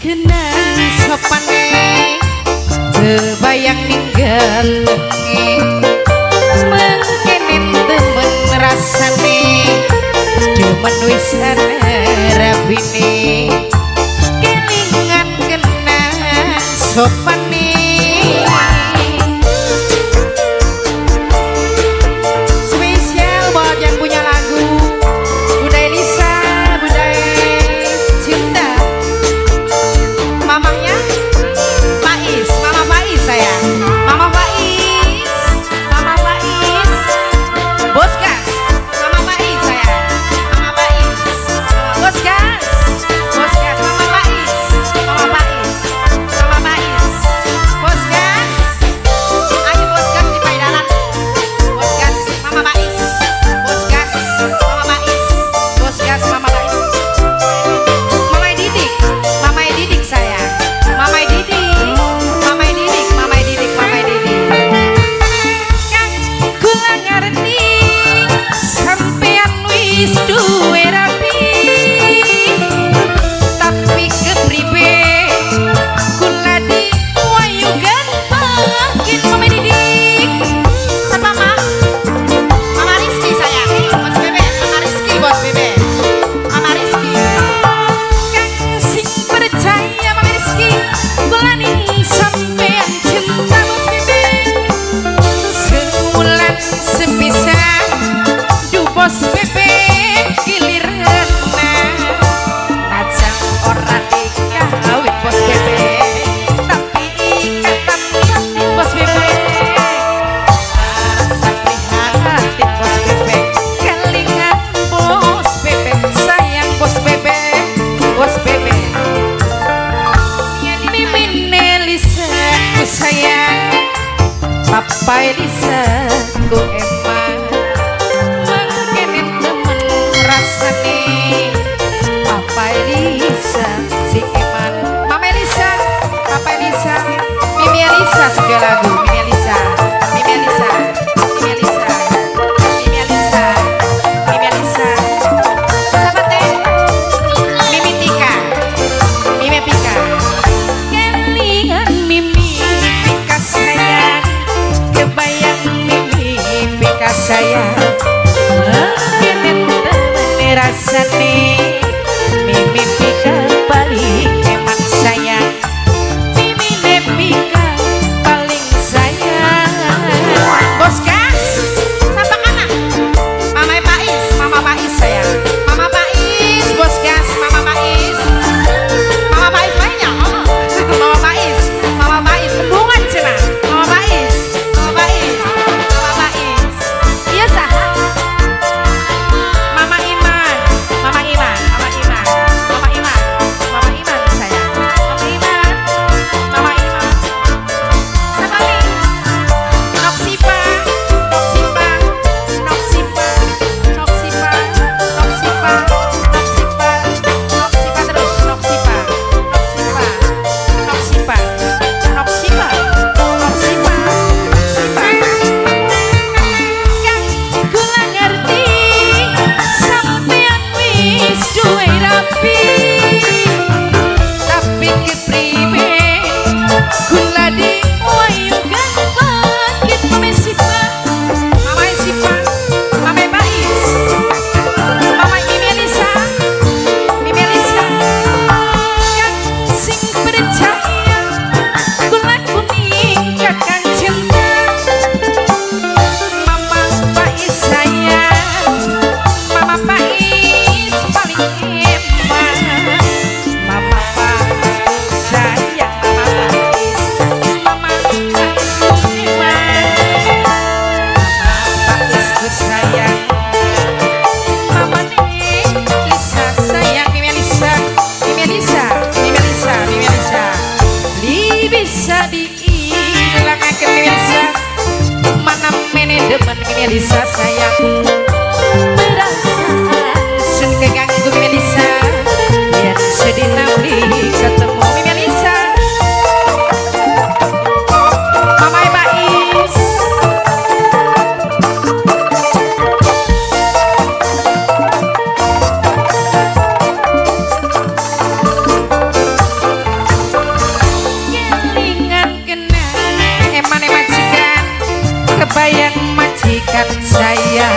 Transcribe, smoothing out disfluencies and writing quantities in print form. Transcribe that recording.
kenang sopane kebayang ninggal mengkenen temen rasane demen wis rabine kelingan kenang sopane spesial buat yang punya lagu Bunda Elisa, Bunda Cinta, mamanya Faiz, Mama Faiz sayang, Mama Faiz, Mama Faiz, Bos Gas, Mama Faiz sayang, Mama Faiz, Bos Gas, Bos Gas, Mama Faiz, Mama Faiz, Mama Faiz, Bos Gas, ayo Bos Gas di paidalan, Bos Gas, Mama Faiz, Bos Gas, Mama Faiz, Bos Gas, Mama Faiz, Mama Didik, Mama Didik sayang, Mama Didik, Mama Didik, Mama Didik, Mama Didik. Kang kula ngerti sampean wis duwe rapi, tapi kepribe kula di wayu gantakin Mama Didik. Sapa Mah? Mama Rizky sayang, Bos Bebe, Mama Rizky, Bos Bebe, Mama Rizky. Kang sing percaya Mama Rizky, kula ning sampean cinta Bos Bebe. Sebulan sepisah, du Bos Bebe gilirana. Najan ora dikawin Bos Bebe, tapi ikatan batin Bos Bebe. Rasa prihatin Bos Bebe, kelingan Bos Bebe, sayang Bos Bebe, Bos Bebe. Mimin Elisa ku sayang, Papa Elisa ku emang mengkenen temen rasane. Papa Elisa si Eman, Mama Elisa, Papa Elisa, Mimi Elisa sedia lagu, Mimi Elisa, Mimi Elisa, Mimi Elisa, Mimi Elisa, Mimi Elisa. Siapa teh? Mimi Tika, Mimi Pika. Kelingan Mimi Pika sayang, kebayang Mimi Pika sayang, mengkenen temen rasane. Mimi Pika paling eman sayang, Mimi Pika paling sayang. Bos Gas, sampai kana? Mama Faiz, Mama Faiz sayang, Mama Faiz, Bos Gas, Mama Faiz, Mama Faiz banyak, Mama Faiz, Mama Faiz, hubungan cina, Mama Faiz, Mama Faiz, Mama Faiz, iya sah, Mama Iman, Mama Iman, Mama Iman, Mama Iman, Mama Iman sayang, Mama Iman, Mama Iman, siapa nih? Noksipa, Noksipa, Noksipa, Noksipa, Noksipa, Noksipa, Noksipa terus, Noksipa, Noksipa, Noksipa, Noksipa, Noksipa, Noksipa. Kang kula ngerti sampean wis duwe rapi, tapi kepribe kula di wayu gantakin Mama Sipa, Mama Sipa, Mama Faiz, Mama Mimi Elisa, Mimi Elisa. Kang sing percaya kula kuning kakang cinta, Mama Faiz sayang, Mama Faiz paling eman, Mama Faiz jagat saya.